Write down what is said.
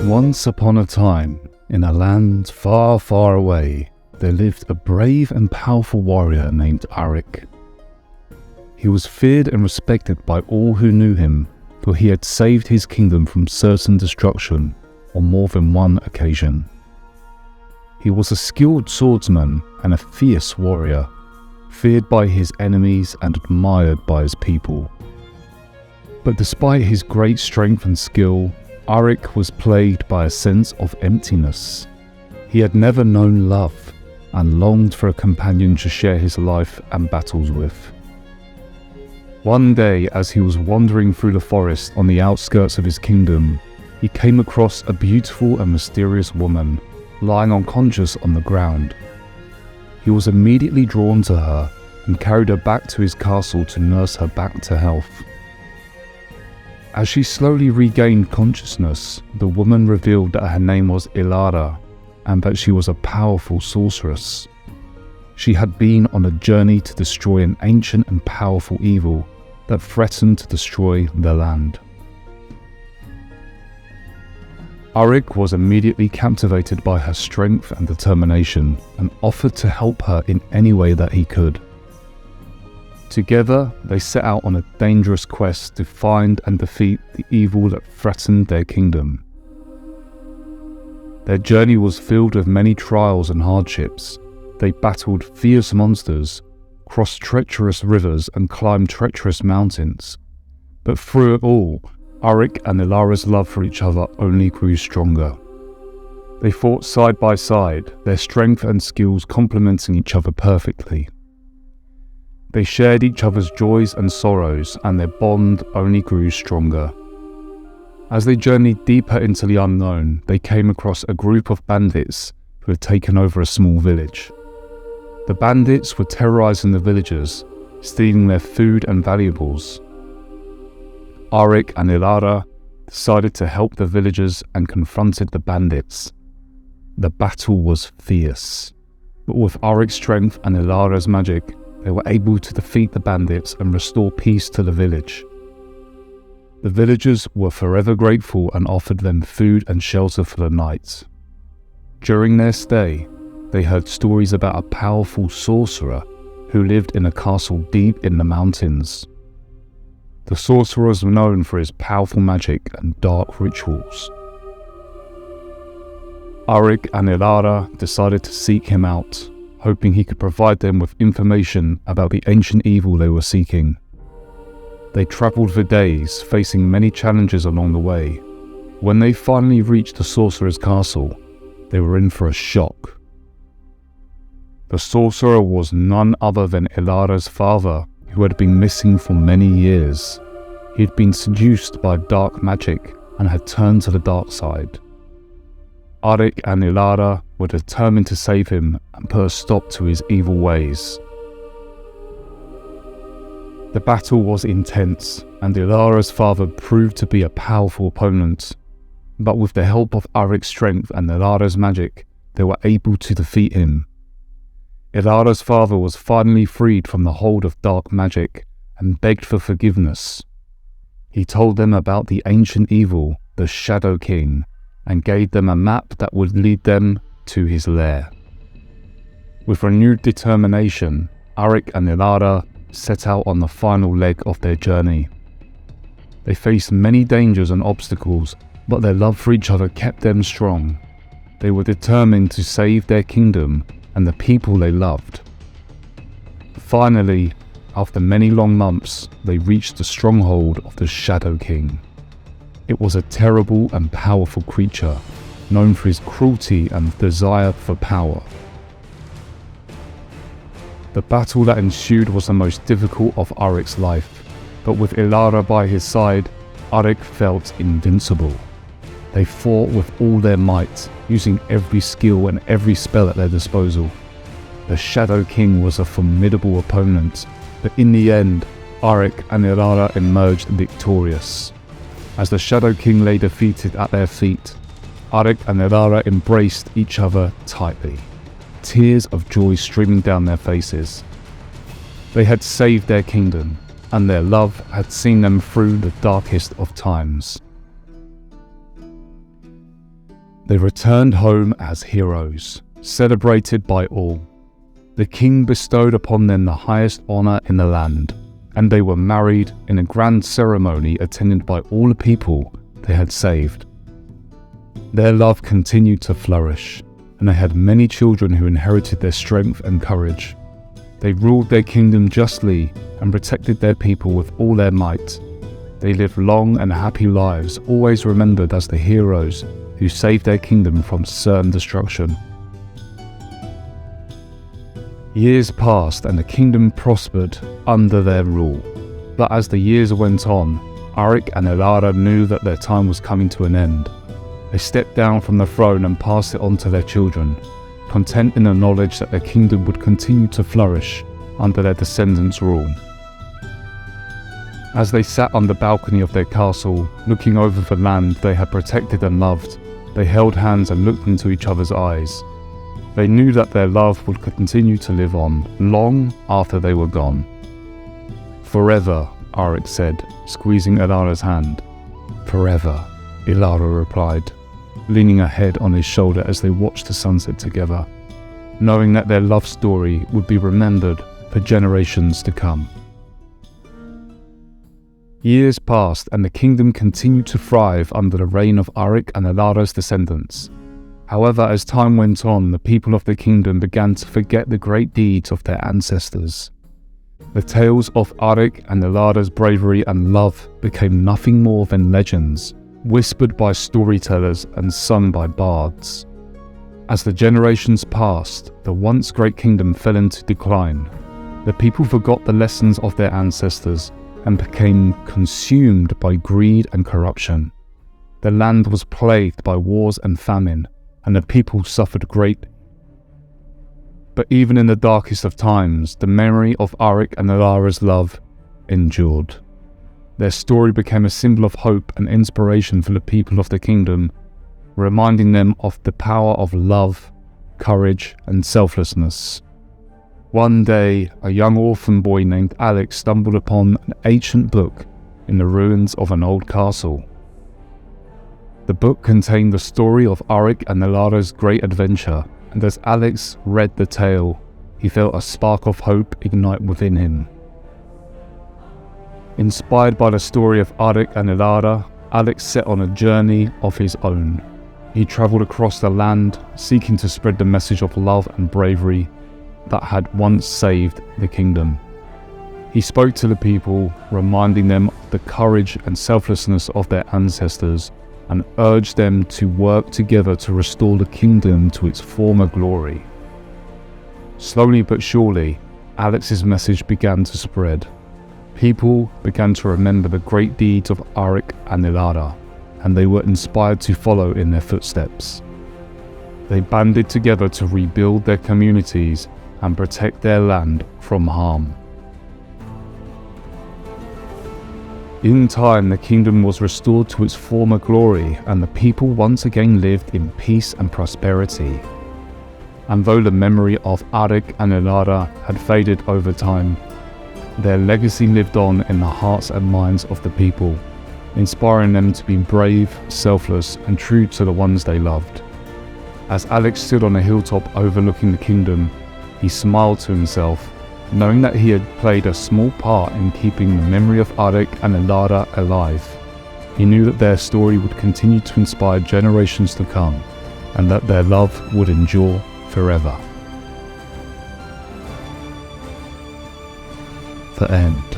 Once upon a time, in a land far, far away, there lived a brave and powerful warrior named Arik. He was feared and respected by all who knew him, for he had saved his kingdom from certain destruction on more than one occasion. He was a skilled swordsman and a fierce warrior, feared by his enemies and admired by his people. But despite his great strength and skill, Arik was plagued by a sense of emptiness. He had never known love and longed for a companion to share his life and battles with. One day, as he was wandering through the forest on the outskirts of his kingdom, he came across a beautiful and mysterious woman lying unconscious on the ground. He was immediately drawn to her and carried her back to his castle to nurse her back to health. As she slowly regained consciousness, the woman revealed that her name was Ilara and that she was a powerful sorceress. She had been on a journey to destroy an ancient and powerful evil that threatened to destroy the land. Arik was immediately captivated by her strength and determination and offered to help her in any way that he could. Together, they set out on a dangerous quest to find and defeat the evil that threatened their kingdom. Their journey was filled with many trials and hardships. They battled fierce monsters, crossed treacherous rivers and climbed treacherous mountains. But through it all, Arik and Ilara's love for each other only grew stronger. They fought side by side, their strength and skills complementing each other perfectly. They shared each other's joys and sorrows, and their bond only grew stronger. As they journeyed deeper into the unknown, they came across a group of bandits who had taken over a small village. The bandits were terrorizing the villagers, stealing their food and valuables. Arik and Ilara decided to help the villagers and confronted the bandits. The battle was fierce, but with Arik's strength and Ilara's magic, they were able to defeat the bandits and restore peace to the village. The villagers were forever grateful and offered them food and shelter for the night. During their stay, they heard stories about a powerful sorcerer who lived in a castle deep in the mountains. The sorcerer was known for his powerful magic and dark rituals. Arik and Ilara decided to seek him out, hoping he could provide them with information about the ancient evil they were seeking. They travelled for days, facing many challenges along the way. When they finally reached the sorcerer's castle, they were in for a shock. The sorcerer was none other than Ilara's father, who had been missing for many years. He had been seduced by dark magic and had turned to the dark side. Arik and Ilara were determined to save him and put a stop to his evil ways. The battle was intense, and Ilara's father proved to be a powerful opponent. But with the help of Arik's strength and Ilara's magic, they were able to defeat him. Ilara's father was finally freed from the hold of dark magic and begged for forgiveness. He told them about the ancient evil, the Shadow King, and gave them a map that would lead them to his lair. With renewed determination, Arik and Ilara set out on the final leg of their journey. They faced many dangers and obstacles, but their love for each other kept them strong. They were determined to save their kingdom and the people they loved. Finally, after many long months, they reached the stronghold of the Shadow King. It was a terrible and powerful creature, known for his cruelty and desire for power. The battle that ensued was the most difficult of Arik's life, but with Ilara by his side, Arik felt invincible. They fought with all their might, using every skill and every spell at their disposal. The Shadow King was a formidable opponent, but in the end, Arik and Ilara emerged victorious. As the Shadow King lay defeated at their feet, Arik and Ilara embraced each other tightly, tears of joy streaming down their faces. They had saved their kingdom, and their love had seen them through the darkest of times. They returned home as heroes, celebrated by all. The king bestowed upon them the highest honor in the land, and they were married in a grand ceremony attended by all the people they had saved. Their love continued to flourish, and they had many children who inherited their strength and courage. They ruled their kingdom justly and protected their people with all their might. They lived long and happy lives, always remembered as the heroes who saved their kingdom from certain destruction. Years passed and the kingdom prospered under their rule. But as the years went on, Arik and Elara knew that their time was coming to an end. They stepped down from the throne and passed it on to their children, content in the knowledge that their kingdom would continue to flourish under their descendants' rule. As they sat on the balcony of their castle, looking over the land they had protected and loved, they held hands and looked into each other's eyes. They knew that their love would continue to live on, long after they were gone. "Forever," Arik said, squeezing Elara's hand. "Forever," Elara replied, leaning her head on his shoulder as they watched the sunset together, knowing that their love story would be remembered for generations to come. Years passed and the kingdom continued to thrive under the reign of Arik and Elara's descendants. However, as time went on, the people of the kingdom began to forget the great deeds of their ancestors. The tales of Arik and Elara's bravery and love became nothing more than legends, whispered by storytellers and sung by bards. As the generations passed, the once great kingdom fell into decline. The people forgot the lessons of their ancestors and became consumed by greed and corruption. The land was plagued by wars and famine, and the people suffered greatly. But even in the darkest of times, the memory of Arik and Elara's love endured. Their story became a symbol of hope and inspiration for the people of the kingdom, reminding them of the power of love, courage, and selflessness. One day, a young orphan boy named Alex stumbled upon an ancient book in the ruins of an old castle. The book contained the story of Arik and Elara's great adventure, and as Alex read the tale, he felt a spark of hope ignite within him. Inspired by the story of Arik and Elara, Alex set on a journey of his own. He travelled across the land, seeking to spread the message of love and bravery that had once saved the kingdom. He spoke to the people, reminding them of the courage and selflessness of their ancestors, and urged them to work together to restore the kingdom to its former glory. Slowly but surely, Alex's message began to spread. People began to remember the great deeds of Arik and Elara, and they were inspired to follow in their footsteps. They banded together to rebuild their communities and protect their land from harm. In time, the kingdom was restored to its former glory, and the people once again lived in peace and prosperity. And though the memory of Arik and Elara had faded over time, their legacy lived on in the hearts and minds of the people, inspiring them to be brave, selfless, and true to the ones they loved. As Alex stood on a hilltop overlooking the kingdom, he smiled to himself, knowing that he had played a small part in keeping the memory of Arik and Elara alive. He knew that their story would continue to inspire generations to come, and that their love would endure forever. The end.